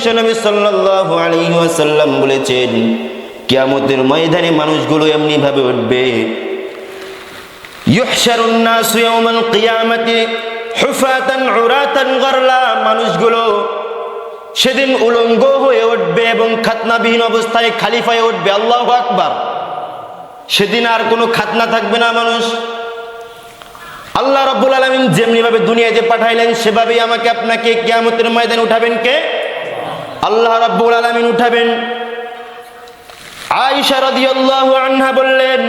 বিশ্বনবী সাল্লাল্লাহু আলাইহি ওয়াসাল্লাম বলেছেন, কিয়ামতের ময়দানে মানুষগুলো এমনি ভাবে উঠবে, ইউহশারুন নাসু ইয়াওমাল কিয়ামাতি হুফাতান উরাতান গরলা, মানুষগুলো সেদিন উলঙ্গ হয়ে উঠবে এবং খাতনাবিহীন অবস্থায় খালি পায়ে উঠবে। আল্লাহু আকবার। সেদিন আর কোনো খাতনা থাকবে না। মানুষ আল্লাহ রাব্বুল আলামিন যেমনি ভাবে দুনিয়াতে পাঠাইলেন সেভাবেই আমাকে আপনাকে কিয়ামতের ময়দানে উঠাবেন কে? আল্লাহ রাব্বুল আলামিন উঠাবেন। আয়েশা রাদিয়াল্লাহু আনহা বললেন,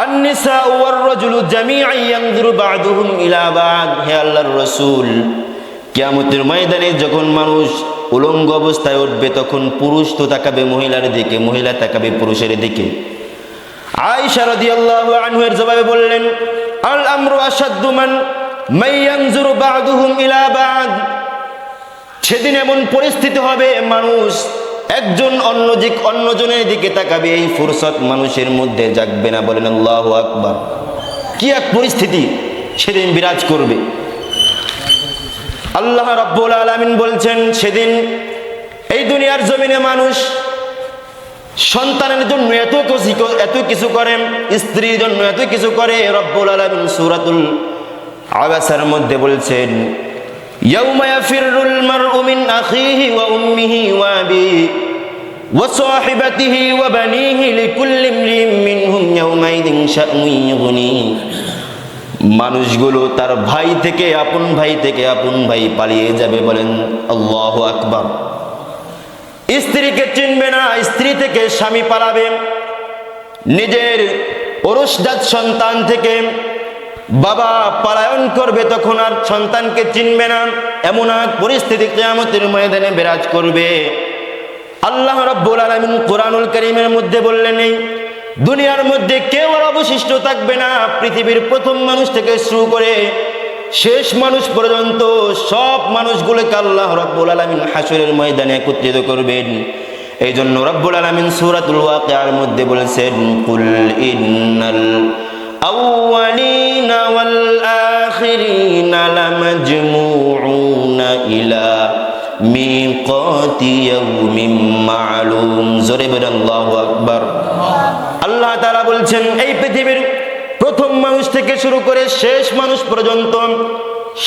আন-নিসাউ ওয়ার-রাজুলু জামিআন ইয়ানজুরু বা'দুহুম ইলা বা'দ। হে আল্লাহর রাসূল, কিয়ামতের ময়দানে যখন মানুষ উলঙ্গ অবস্থায় উঠবে তখন পুরুষ তো তাকাবে মহিলার দিকে, মহিলা তাকাবে পুরুষের দিকে। আয়েশা রাদিয়াল্লাহু আনহার জবাবে বললেন, আল আমরু আশাদ্দু মান ইয়ানজুরু বা'দুহুম ইলা বা'দ। সেদিন এমন পরিস্থিতি হবে, মানুষ একজন অন্যজনের দিকে তাকাবে, এই ফুরসত মানুষের মধ্যে জাগবে না। বলেন আল্লাহু আকবার। কি এক পরিস্থিতি সেদিন বিরাজ করবে। আল্লাহ রাব্বুল আলামিন বলছেন, সেদিন এই দুনিয়ার জমিনে মানুষ সন্তানের জন্য এত কিছু করে, স্ত্রীর জন্য এত কিছু করে। রব্বুল আলামিন সূরাতুল আবাসার মধ্যে বলছেন, ইয়াউমা ইয়াফিরুল মারউ মিন আখিহি ওয়া উম্মিহি ওয়া আবিহি ওয়া সাহিবাতিহি ওয়া বানিহি লিকুল্লি ইমরিইন মিনহুম ইয়াউমাইযিন শা'নুন ইউগনি। মানুষগুলো তার ভাই থেকে আপন ভাই পালিয়ে যাবে। বলেন আল্লাহু আকবার। স্ত্রীকে চিনবে না, স্ত্রী থেকে স্বামী পালাবে, নিজের ঔরসজাত সন্তান থেকে বাবা পলায়ন করবে, তখন আর সন্তানকে চিনবে না। এমন এক পরিস্থিতি কিয়ামতের ময়দানে বিরাজ করবে। আল্লাহ রাব্বুল আলামিন কোরআনুল কারীমের মধ্যে বললেন, এই দুনিয়ার মধ্যে কেউ আর অবশিষ্ট থাকবে না। পৃথিবীর প্রথম মানুষ থেকে শুরু করে শেষ মানুষ পর্যন্ত সব মানুষগুলোকে আল্লাহ রাব্বুল আলামিন হাশরের ময়দানে একত্রিত করবেন। এই জন্য রাব্বুল আলামিন সূরাতুল ওয়াকিয়ার মধ্যে বলেছেন, কুল ইন্নাল আউয়ালিনা ওয়াল আখিরিনা লামাজমুউনা ইলা মিকাতি ইয়াউমিন মা'লুম। জোরে বলেন আল্লাহু আকবার। আল্লাহ তাআলা বলছেন, এই পৃথিবীর প্রথম মানুষ থেকে শুরু করে শেষ মানুষ পর্যন্ত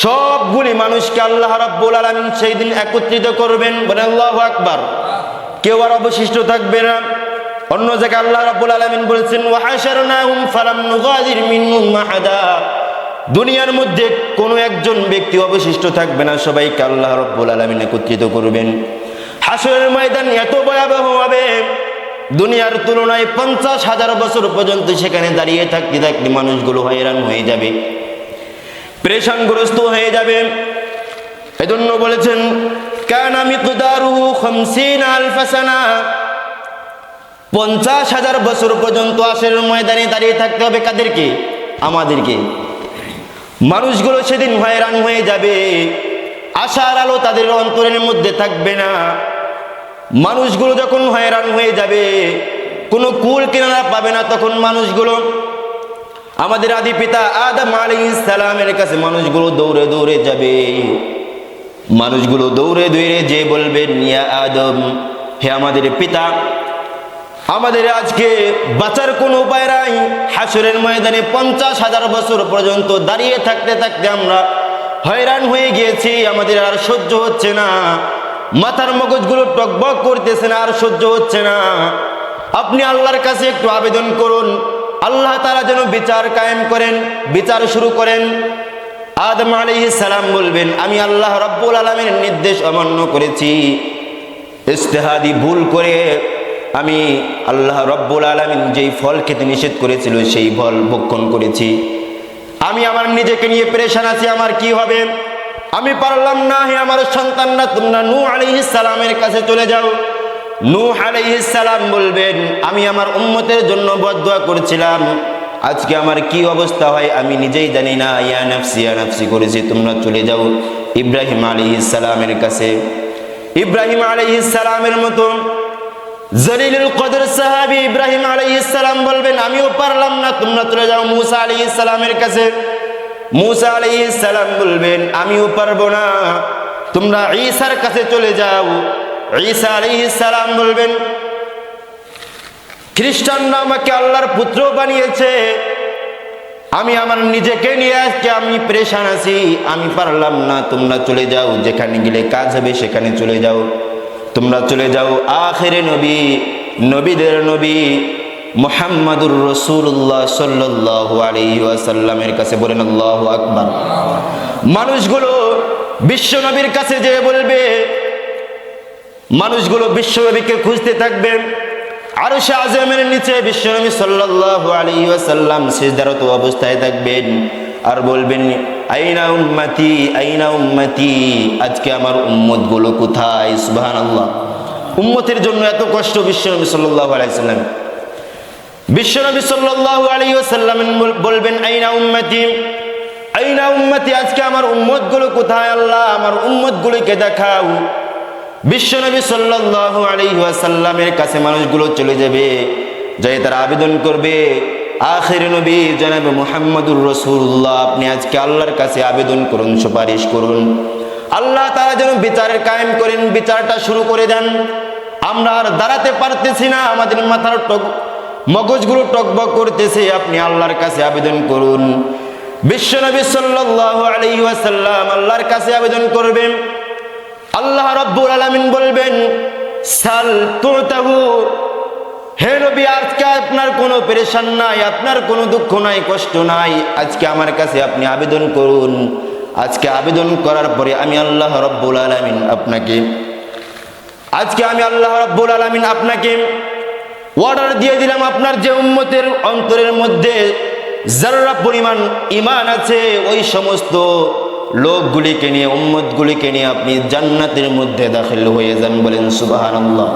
সবগুলি মানুষকে আল্লাহ রাব্বুল আলামিন সেই দিন একত্রিত করবেন। বলেন আল্লাহু আকবার। কেউ আর অবশিষ্ট থাকবে না। অন্য জায়গায় আল্লাহ রাব্বুল আলামিন বলেছেন, ওয়া হাশারনাহুম ফালাম নুগাদির মিনহুম আহাদা। দুনিয়ার মধ্যে কোনো একজন ব্যক্তি অবশিষ্ট থাকবে না, সবাইকে আল্লাহ রাব্বুল আলামিন একত্রিত করবেন। হাশরের ময়দান এত ভয়াবহ হবে, দুনিয়ার তুলনায় 50,000 বছর পর্যন্ত সেখানে দাঁড়িয়ে থাকতে থাকতে মানুষগুলো হয়রান হয়ে যাবে, পেরেশানগ্রস্ত হয়ে যাবে। এজন্য বলেছেন, কানা মিকদারুহু 50 আলফ সানা। 50,000 বছর পর্যন্ত হাশরের ময়দানে দাঁড়িয়ে থাকতে হবে। কাদেরকে? আমাদেরকে। মানুষগুলো সেদিন হয়রান হয়ে যাবে, আশার আলো তাদের অন্তরের মধ্যে থাকবে না। মানুষগুলো যখন হয়রান হয়ে যাবে, কোনো কুল কিনারা পাবে না, তখন মানুষগুলো আমাদের আদি পিতা আদম আলাইহিস সালামের কাছে মানুষগুলো দৌড়ে দৌড়ে যাবে। মানুষগুলো দৌড়ে দৌড়ে যে বলবেন, ইয়া আদম, হে আমাদের পিতা, আমাদের আজকে বাঁচার কোনো উপায় নাই। হাশরের ময়দানে 50,000 বছর পর্যন্ত দাঁড়িয়ে থাকতে থাকতে আমরা হয়রান হয়ে গিয়েছি, আমাদের আর সহ্য হচ্ছে না, মাথার মগজগুলো টকবক করতেছে না, আর সহ্য হচ্ছে না। আপনি আল্লাহর কাছে একটু আবেদন করুন, আল্লাহ তাআলা যেন বিচার কায়েম করেন, বিচার শুরু করেন। আদম আলাইহিস সালাম বলবেন, আমি আল্লাহ রাব্বুল আলামিনের নির্দেশ অমান্য করেছি, ইজতিহাদি ভুল করে আমি আল্লাহ রাব্বুল আলামিন যেই ফল খেতে নিষেধ করেছিল সেই ফল ভক্ষণ করেছি। আমি আমার নিজেকে নিয়ে পেরেশান আছি, আমার কি হবে, আমি পারলাম না। হে আমার সন্তানরা, তোমরা নূহ আলাইহিস সালামের কাছে চলে যাও। নূহ আলাইহিস সালাম বলবেন, আমি আমার উম্মতের জন্য বদদুয়া করেছিলাম, আজকে আমার কি অবস্থা হয় আমি নিজেই জানি না। ইয়া নাফসি করেছি, তোমরা চলে যাও ইব্রাহিম আলাইহিস সালামের কাছে। ইব্রাহিম আলাইহিস সালামের মতো জলিলুল কদর সাহাবী ইব্রাহিম আলাইহিস সালাম বলবেন, আমিও পারলাম না, তোমরা চলে যাও মূসা আলাইহিস সালামের কাছে। মূসা আলাইহিস সালাম বলবেন, আমিও পারবো না, তোমরা ঈসার কাছে চলে যাও। ঈসা আলাইহিস সালাম বলবেন, খ্রিস্টানরা আমাকে আল্লাহর পুত্র বানিয়েছে, আমি আমার নিজেকে নিয়ে আজকে আমি পেরেশান আছি, আমি পারলাম না, তোমরা চলে যাও, যেখানে গেলে কাজ হবে সেখানে চলে যাও, তোমরা চলে যাও আখিরে নবী, নবীদের নবী মুহাম্মাদুর রাসূলুল্লাহ সাল্লাল্লাহু আলাইহি ওয়াসাল্লামের কাছে। বলেন আল্লাহু আকবার। মানুষগুলো বিশ্ব নবীর কাছে যেয়ে বলবে, মানুষগুলো বিশ্বনবীকে খুঁজতে থাকবে। আরশে আযমের নিচে বিশ্বনবী সাল্লাল্লাহু আলাইহি ওয়াসাল্লাম সিজদারত অবস্থায় থাকবেন আর বলবেন, আইনা উম্মতি, আইনা উম্মতি, আজকে আমার উম্মতগুলো কোথায়? সুবহানাল্লাহ। উম্মতের জন্য এত কষ্ট বিশ্বনবী সাল্লাল্লাহু আলাইহি ওয়াসাল্লাম। বিশ্বনবী সাল্লাল্লাহু আলাইহি ওয়াসাল্লাম বলবেন, আইনা উম্মতি, আইনা উম্মতি, আজকে আমার উম্মতগুলো কোথায়? আল্লাহ, আমার উম্মতগুলোকে দেখাও। বিশ্বনবী সাল্লাল্লাহু আলাইহি ওয়াসাল্লামের কাছে মানুষগুলো চলে যাবে, যাই তারা আবেদন করবে, আখির নবী জনাব মুহাম্মদুর রাসূলুল্লাহ, আপনি আজকে আল্লাহর কাছে আবেদন করুন, সুপারিশ করুন, আল্লাহ তাআলা যেন বিচারের কায়েম করেন, বিচারটা শুরু করে দেন। আমরা আর দাঁড়াতে পারতেছি না, আমাদের মাথার মগজগুলো টকবক করতেছে, আপনি আল্লাহর কাছে আবেদন করুন। বিশ্বনবী সাল্লাল্লাহু আলাইহি ওয়াসাল্লাম আল্লাহর কাছে আবেদন করবেন। আল্লাহ রাব্বুল আলামিন বলবেন, সাল তুতাহু, হে নবী, আজকে আপনার কোনো পেরেশান নাই, আপনার কোনো দুঃখ নাই, কষ্ট নাই, আজকে আমার কাছে আপনি আবেদন করুন। আজকে আবেদন করার পরে আমি আল্লাহ রাব্বুল আলামিন আপনাকে, আজকে আমি আল্লাহ রাব্বুল আলামিন আপনাকে অর্ডার দিয়ে দিলাম, আপনার যে উম্মতের অন্তরের মধ্যে যারা পরিমাণ ঈমান আছে, ওই সমস্ত লোকগুলিকে নিয়ে, উম্মতগুলিকে নিয়ে আপনি জান্নাতের মধ্যে দাখিল হয়ে যান। বলেন সুবহানাল্লাহ।